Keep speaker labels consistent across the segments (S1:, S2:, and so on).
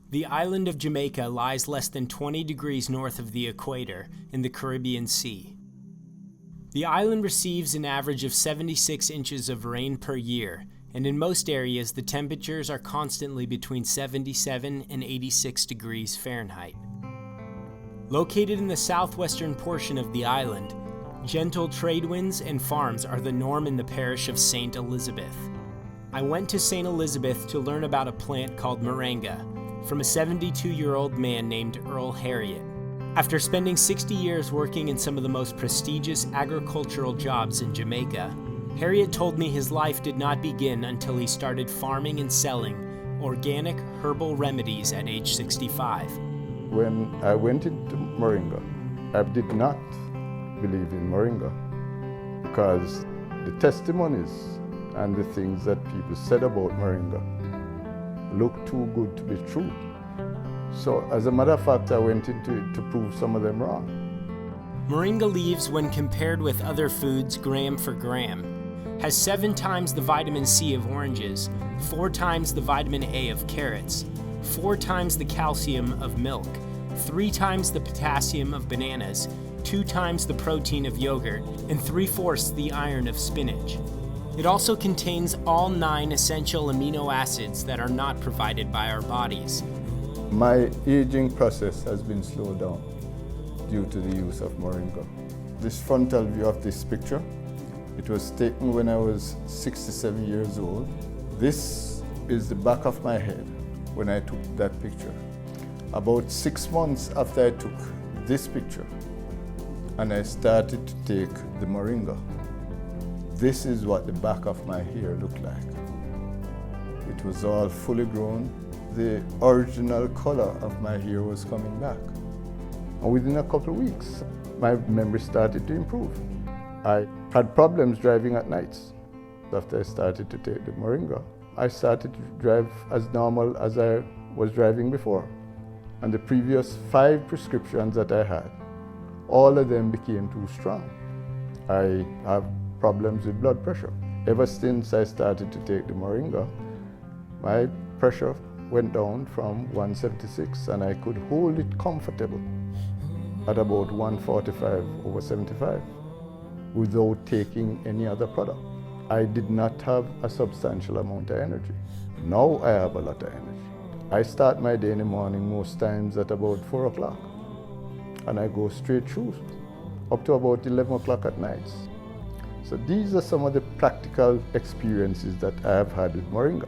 S1: The island of Jamaica lies less than 20 degrees north of the equator in the Caribbean Sea. The island receives an average of 76 inches of rain per year, and in most areas the temperatures are constantly between 77 and 86 degrees Fahrenheit. Located in the southwestern portion of the island, gentle trade winds and farms are the norm in the parish of St. Elizabeth. I went to St. Elizabeth to learn about a plant called Moringa from a 72-year-old man named Earl Harriet. After spending 60 years working in some of the most prestigious agricultural jobs in Jamaica, Harriet told me his life did not begin until he started farming and selling organic herbal remedies at age 65.
S2: When I went into Moringa, I did not believe in Moringa because the testimonies and the things that people said about Moringa looked too good to be true. So as a matter of fact, I went into it to prove some of them wrong.
S1: Moringa leaves, when compared with other foods gram for gram, has 7 times the vitamin C of oranges, 4 times the vitamin A of carrots, 4 times the calcium of milk, 3 times the potassium of bananas, 2 times the protein of yogurt, and 3/4 the iron of spinach. It also contains all 9 essential amino acids that are not provided by our bodies.
S2: My aging process has been slowed down due to the use of Moringa. This frontal view of this picture, it was taken when I was 67 years old. This is the back of my head when I took that picture. About 6 months after I took this picture, and I started to take the Moringa, this is what the back of my hair looked like. It was all fully grown. The original color of my hair was coming back. And within a couple of weeks, my memory started to improve. I had problems driving at nights. After I started to take the Moringa, I started to drive as normal as I was driving before. And the previous 5 prescriptions that I had, all of them became too strong. I have problems with blood pressure. Ever since I started to take the Moringa, my pressure went down from 176 and I could hold it comfortable at about 145/75 without taking any other product. I did not have a substantial amount of energy. Now I have a lot of energy. I start my day in the morning most times at about 4 o'clock and I go straight through up to about 11 o'clock at night. So these are some of the practical experiences that I have had with Moringa.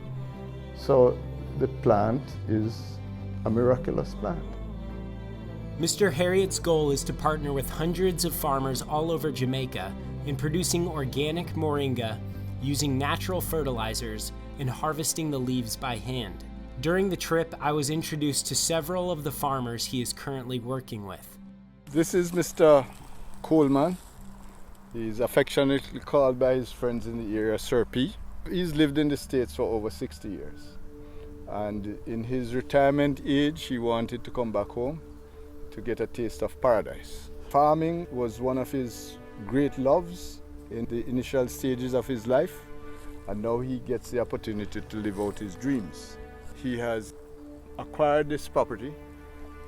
S2: So the plant is a miraculous plant.
S1: Mr. Harriet's goal is to partner with hundreds of farmers all over Jamaica in producing organic Moringa using natural fertilizers and harvesting the leaves by hand. During the trip, I was introduced to several of the farmers he is currently working with.
S2: This is Mr. Coleman. He's affectionately called by his friends in the area Sir P. He's lived in the States for over 60 years. And in his retirement age, he wanted to come back home to get a taste of paradise. Farming was one of his great loves in the initial stages of his life, and now he gets the opportunity to live out his dreams. He has acquired this property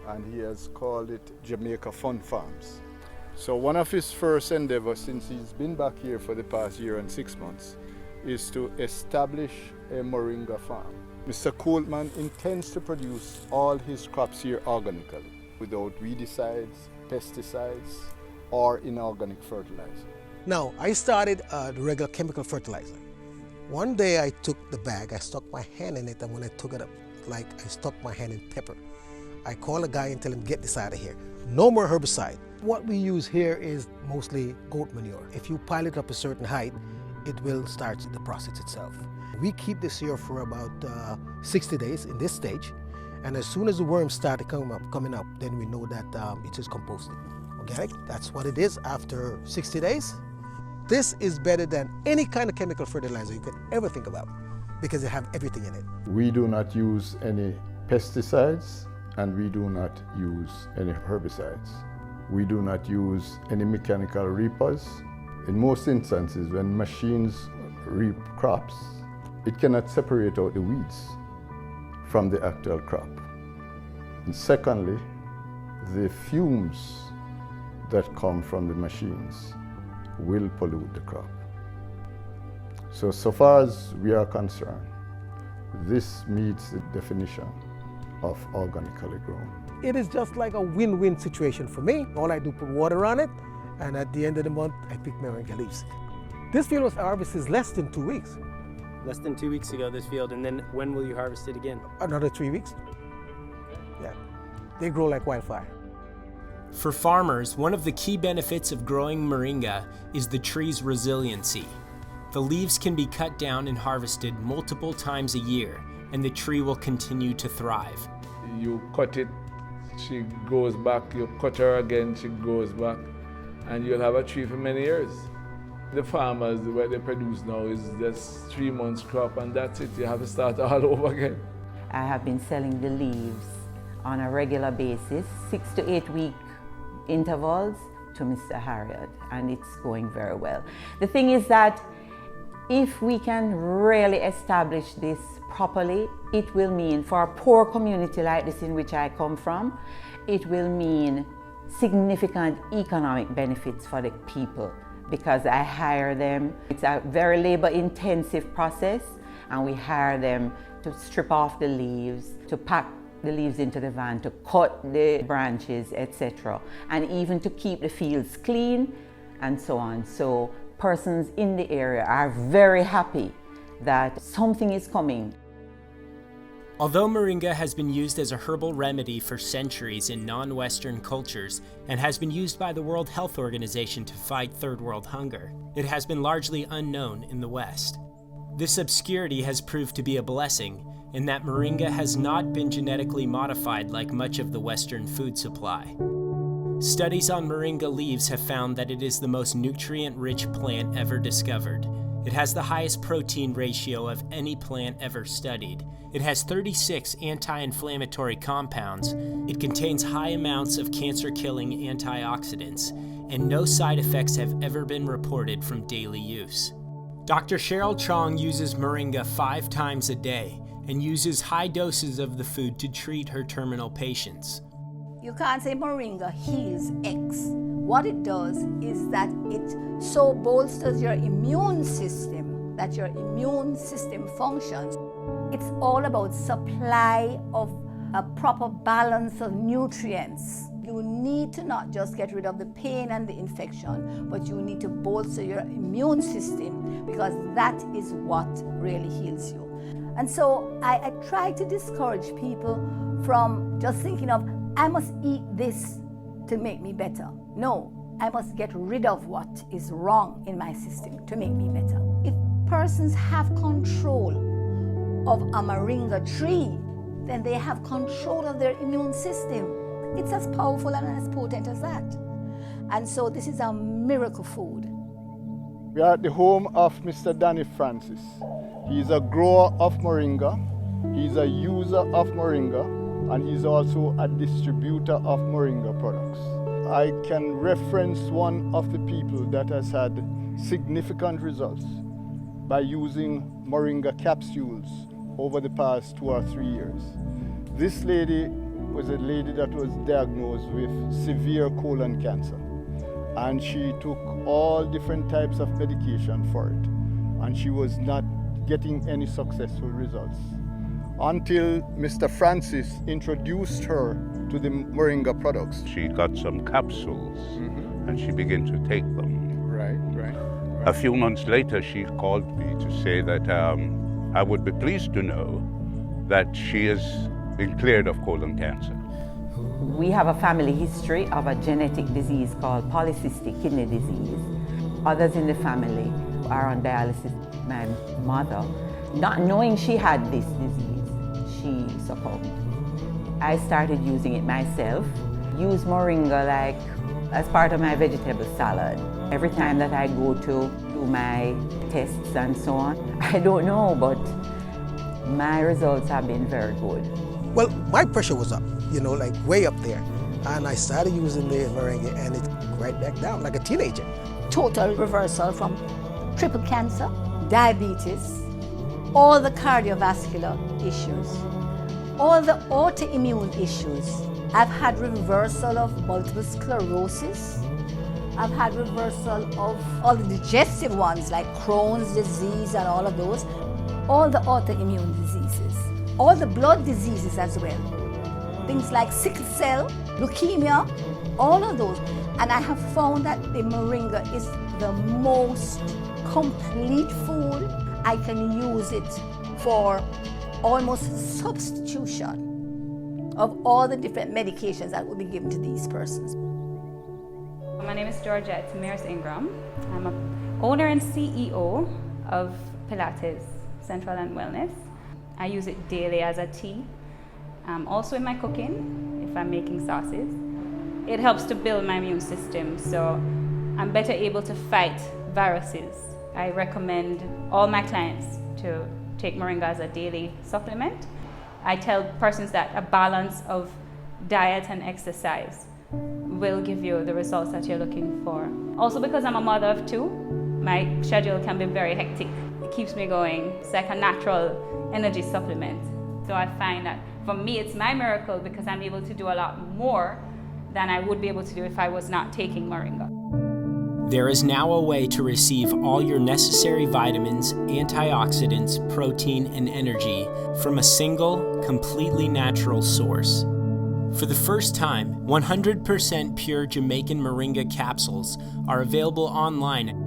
S2: and he has called it Jamaica Fun Farms. So one of his first endeavors since he's been back here for the past year and 6 months is to establish a Moringa farm. Mr. Coleman intends to produce all his crops here organically, without weedicides, pesticides, or inorganic fertilizer.
S3: Now, I started the regular chemical fertilizer. One day I took the bag, I stuck my hand in it, and when I took it up, like I stuck my hand in pepper. I call a guy and tell him, get this out of here. No more herbicide. What we use here is mostly goat manure. If you pile it up a certain height, it will start the process itself. We keep this here for about 60 days in this stage, and as soon as the worms start coming up, then we know that it is composted. Organic, that's what it is after 60 days. This is better than any kind of chemical fertilizer you could ever think about because it has everything in it.
S2: We do not use any pesticides and we do not use any herbicides. We do not use any mechanical reapers. In most instances, when machines reap crops, it cannot separate out the weeds from the actual crop. And secondly, the fumes that come from the machines will pollute the crop. So far as we are concerned, this meets the definition of organically grown.
S3: It is just like a win-win situation for me. All I do put water on it, and at the end of the month, I pick moringa leaves. This field was harvested less than 2 weeks.
S1: Less than 2 weeks ago, this field, and then when will you harvest it again?
S3: Another 3 weeks. Yeah, they grow like wildfire.
S1: For farmers, one of the key benefits of growing moringa is the tree's resiliency. The leaves can be cut down and harvested multiple times a year, and the tree will continue to thrive.
S4: You cut it, she goes back, you cut her again, she goes back, and you'll have a tree for many years. The farmers, what they produce now is just 3 months crop, and that's it. You have to start all over again.
S5: I have been selling the leaves on a regular basis, 6 to 8 week intervals to Mr. Harriet, and it's going very well. The thing is that if we can really establish this properly, it will mean, for a poor community like this in which I come from, it will mean significant economic benefits for the people, because I hire them. It's a very labor-intensive process, and we hire them to strip off the leaves, to pack the leaves into the van, to cut the branches, etc., and even to keep the fields clean and so on. So persons in the area are very happy that something is coming.
S1: Although moringa has been used as a herbal remedy for centuries in non-Western cultures and has been used by the World Health Organization to fight third world hunger, it has been largely unknown in the West. This obscurity has proved to be a blessing in that moringa has not been genetically modified like much of the Western food supply. Studies on moringa leaves have found that it is the most nutrient-rich plant ever discovered. It has the highest protein ratio of any plant ever studied. It has 36 anti-inflammatory compounds. It contains high amounts of cancer-killing antioxidants, and no side effects have ever been reported from daily use. Dr. Cheryl Chong uses moringa 5 times a day and uses high doses of the food to treat her terminal patients.
S6: You can't say moringa heals X. What it does is that it so bolsters your immune system that your immune system functions. It's all about supply of a proper balance of nutrients. You need to not just get rid of the pain and the infection, but you need to bolster your immune system, because that is what really heals you. And so I try to discourage people from just thinking of, I must eat this to make me better. No, I must get rid of what is wrong in my system to make me better. If persons have control of a moringa tree, then they have control of their immune system. It's as powerful and as potent as that. And so this is a miracle food.
S2: We are at the home of Mr. Danny Francis. He's a grower of moringa, he's a user of moringa, and he's also a distributor of moringa products. I can reference one of the people that has had significant results by using moringa capsules over the past 2 or 3 years. This lady was a lady that was diagnosed with severe colon cancer, and she took all different types of medication for it, and she was not getting any successful results until Mr. Francis introduced her to the moringa products.
S7: She got some capsules and she began to take them.
S2: Right.
S7: A few months later, she called me to say that I would be pleased to know that she has been cleared of colon cancer.
S5: We have a family history of a genetic disease called polycystic kidney disease. Others in the family are on dialysis. My mother, not knowing she had this disease, she succumbed. I started using it myself. Use moringa like as part of my vegetable salad. Every time that I go to do my tests and so on, I don't know, but my results have been very good.
S3: Well, my pressure was up, like way up there. And I started using the moringa and it right back down like a teenager.
S6: Total reversal from triple cancer, diabetes, all the cardiovascular issues, all the autoimmune issues. I've had reversal of multiple sclerosis. I've had reversal of all the digestive ones like Crohn's disease and all of those. All the autoimmune diseases. All the blood diseases as well. Things like sickle cell, leukemia, all of those. And I have found that the Moringa is the most complete food. I can use it for almost substitution of all the different medications that will be given to these persons.
S8: My name is Georgette Mears Ingram. I'm an owner and CEO of Pilates Central and Wellness. I use it daily as a tea. Also in my cooking, if I'm making sauces. It helps to build my immune system, so I'm better able to fight viruses. I recommend all my clients to take Moringa as a daily supplement. I tell persons that a balance of diet and exercise will give you the results that you're looking for. Also, because I'm a mother of two, my schedule can be very hectic. It keeps me going. It's like a natural energy supplement. So I find that for me, it's my miracle because I'm able to do a lot more than I would be able to do if I was not taking Moringa.
S1: There is now a way to receive all your necessary vitamins, antioxidants, protein, and energy from a single, completely natural source. For the first time, 100% pure Jamaican Moringa capsules are available online